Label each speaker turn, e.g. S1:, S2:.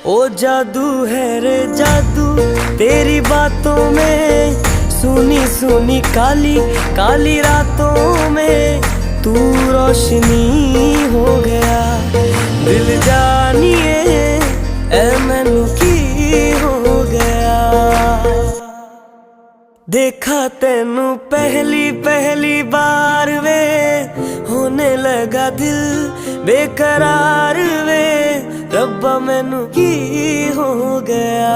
S1: ओ जादू है रे जादू तेरी बातों में, सुनी सुनी काली काली रातों में तू रोशनी हो गया। दिल जानिए ए मैनू की हो गया। देखा तेनू पहली पहली बार वे, होने लगा दिल बेकरार वे। रब्बा मैनू की हो गया।